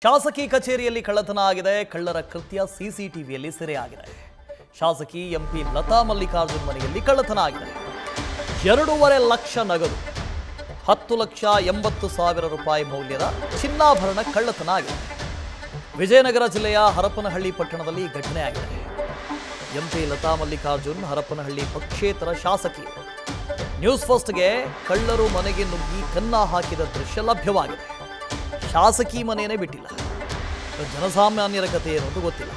ಶಾಸಕಿ ಕಚೇರಿಯಲ್ಲಿ ಕಳ್ಳತನ ಆಗಿದೆ. ಕಳ್ಳರ ಕೃತ್ಯ ಸಿಸಿಟಿವಿಯಲ್ಲಿ ಸೆರೆಯಾಗಿದೆ. ಶಾಸಕಿ ಎಂಪಿ ಲತಾ ಮಲ್ಲಿಕಾರ್ಜುನ್ ಮನೆಯಲ್ಲಿ ಕಳ್ಳತನ ಆಗಿದೆ. 2.5 ಲಕ್ಷ ನಗದು, 10,80,000 ರೂಪಾಯಿ ಮೌಲ್ಯದ ಚಿನ್ನಾಭರಣ ಕಳ್ಳತನ ಆಗಿದೆ. ವಿಜಯನಗರ ಜಿಲ್ಲೆಯ ಹರಪನಹಳ್ಳಿ ಪಟ್ಟಣದಲ್ಲಿ ಈ ಘಟನೆ ಆಗಿದೆ. ಎಂಪಿ ಲತಾ ಮಲ್ಲಿಕಾರ್ಜುನ್ ಹರಪನಹಳ್ಳಿ ಪಕ್ಷೇತರ ಶಾಸಕಿ. ನ್ಯೂಸ್ ಫಸ್ಟ್ಗೆ ಕಳ್ಳರು ಮನೆಗೆ ನುಗ್ಗಿ ಕನ್ನ ಹಾಕಿದ ದೃಶ್ಯ ಲಭ್ಯವಾಗಿದೆ. ಶಾಸಕಿ ಮನೆಯೇ ಬಿಟ್ಟಿಲ್ಲ. ಜನಸಾಮಾನ್ಯರ ಕಥೆ ಏನಂತೂ ಗೊತ್ತಿಲ್ಲ.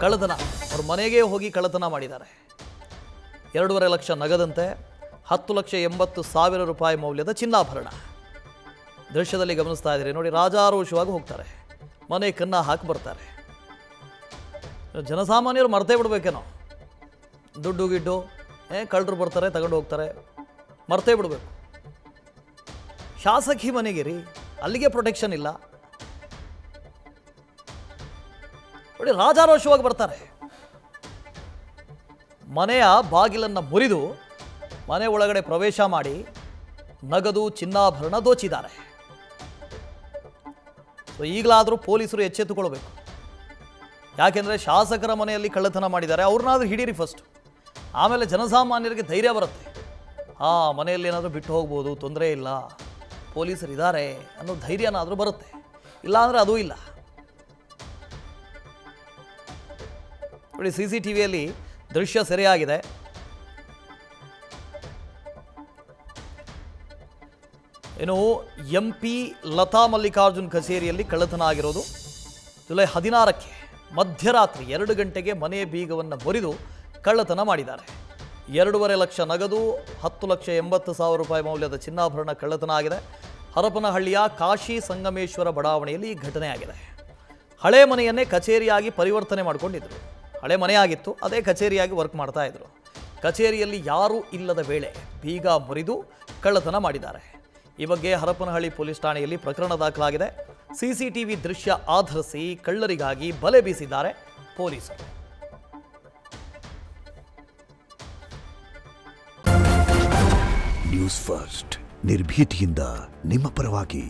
ಕಳ್ಳತನ, ಅವ್ರ ಮನೆಗೆ ಹೋಗಿ ಕಳ್ಳತನ ಮಾಡಿದ್ದಾರೆ. 2.5 ಲಕ್ಷ ನಗದಂತೆ 10,80,000 ರೂಪಾಯಿ ಮೌಲ್ಯದ ಚಿನ್ನಾಭರಣ. ದೃಶ್ಯದಲ್ಲಿ ಗಮನಿಸ್ತಾ ಇದ್ದೀರಿ ನೋಡಿ. ರಾಜಾರೋಷವಾಗಿ ಹೋಗ್ತಾರೆ, ಮನೆ ಕನ್ನ ಹಾಕಿ ಬರ್ತಾರೆ. ಜನಸಾಮಾನ್ಯರು ಮರ್ತೇ ಬಿಡ್ಬೇಕೇನೋ. ದುಡ್ಡು ಗಿಡ್ಡು ಕಳ್ಳರು ಬರ್ತಾರೆ, ತಗೊಂಡು ಹೋಗ್ತಾರೆ, ಮರ್ತೇ ಬಿಡಬೇಕು. ಶಾಸಕಿ ಮನೆಗೆ ರೀ, ಅಲ್ಲಿಗೆ ಪ್ರೊಟೆಕ್ಷನ್ ಇಲ್ಲ ನೋಡಿ. ರಾಜಾರೋಷವಾಗಿ ಬರ್ತಾರೆ. ಮನೆಯ ಬಾಗಿಲನ್ನು ಮುರಿದು ಮನೆ ಒಳಗಡೆ ಪ್ರವೇಶ ಮಾಡಿ ನಗದು ಚಿನ್ನಾಭರಣ ದೋಚಿದ್ದಾರೆ. ಸೊ ಈಗಲಾದರೂ ಪೊಲೀಸರು ಎಚ್ಚೆತ್ತುಕೊಳ್ಬೇಕು. ಯಾಕೆಂದರೆ ಶಾಸಕರ ಮನೆಯಲ್ಲಿ ಕಳ್ಳತನ ಮಾಡಿದ್ದಾರೆ, ಅವ್ರನ್ನಾದ್ರೂ ಹಿಡೀರಿ ಫಸ್ಟ್. ಆಮೇಲೆ ಜನಸಾಮಾನ್ಯರಿಗೆ ಧೈರ್ಯ ಬರುತ್ತೆ. ಮನೆಯಲ್ಲಿ ಏನಾದರೂ ಬಿಟ್ಟು ಹೋಗ್ಬೋದು, ತೊಂದರೆ ಇಲ್ಲ, ಪೊಲೀಸರು ಇದ್ದಾರೆ ಅನ್ನೋ ಧೈರ್ಯನಾದರೂ ಬರುತ್ತೆ. ಇಲ್ಲಾಂದರೆ ಅದೂ ಇಲ್ಲ ನೋಡಿ. ಸಿಸಿಟಿವಿಯಲ್ಲಿ ದೃಶ್ಯ ಸೆರೆಯಾಗಿದೆ. ಇನ್ನು ಎಂಪಿ ಲತಾ ಮಲ್ಲಿಕಾರ್ಜುನ್ ಕಚೇರಿಯಲ್ಲಿ ಕಳ್ಳತನ ಆಗಿರೋದು ಜುಲೈ 16ಕ್ಕೆ ಮಧ್ಯರಾತ್ರಿ 2 ಗಂಟೆಗೆ ಮನೆ ಬೀಗವನ್ನು ಮುರಿದು ಕಳ್ಳತನ ಮಾಡಿದ್ದಾರೆ. 2.5 ಲಕ್ಷ ನಗದು, 10,80,000 ರೂಪಾಯಿ ಮೌಲ್ಯದ ಚಿನ್ನಾಭರಣ ಕಳ್ಳತನ ಆಗಿದೆ. ಹರಪನಹಳ್ಳಿಯ ಕಾಶಿ ಸಂಗಮೇಶ್ವರ ಬಡಾವಣೆಯಲ್ಲಿ ಈ ಘಟನೆ ಆಗಿದೆ. ಹಳೆ ಮನೆಯನ್ನೇ ಕಚೇರಿಯಾಗಿ ಪರಿವರ್ತನೆ ಮಾಡಿಕೊಂಡಿದ್ರು. ಹಳೆ ಮನೆಯಾಗಿತ್ತು, ಅದೇ ಕಚೇರಿಯಾಗಿ ವರ್ಕ್ ಮಾಡ್ತಾ ಇದ್ರು. ಕಚೇರಿಯಲ್ಲಿ ಯಾರೂ ಇಲ್ಲದ ವೇಳೆ ಬೀಗ ಮುರಿದು ಕಳ್ಳತನ ಮಾಡಿದ್ದಾರೆ. ಈ ಬಗ್ಗೆ ಹರಪನಹಳ್ಳಿ ಪೊಲೀಸ್ ಠಾಣೆಯಲ್ಲಿ ಪ್ರಕರಣ ದಾಖಲಾಗಿದೆ. ಸಿಸಿಟಿವಿ ದೃಶ್ಯ ಆಧರಿಸಿ ಕಳ್ಳರಿಗಾಗಿ ಬಲೆ ಬೀಸಿದ್ದಾರೆ ಪೊಲೀಸರು. ನ್ಯೂಸ್ ಫಸ್ಟ್, ನಿರ್ಭೀತಿಯಿಂದ ನಿಮ್ಮ ಪರವಾಗಿ.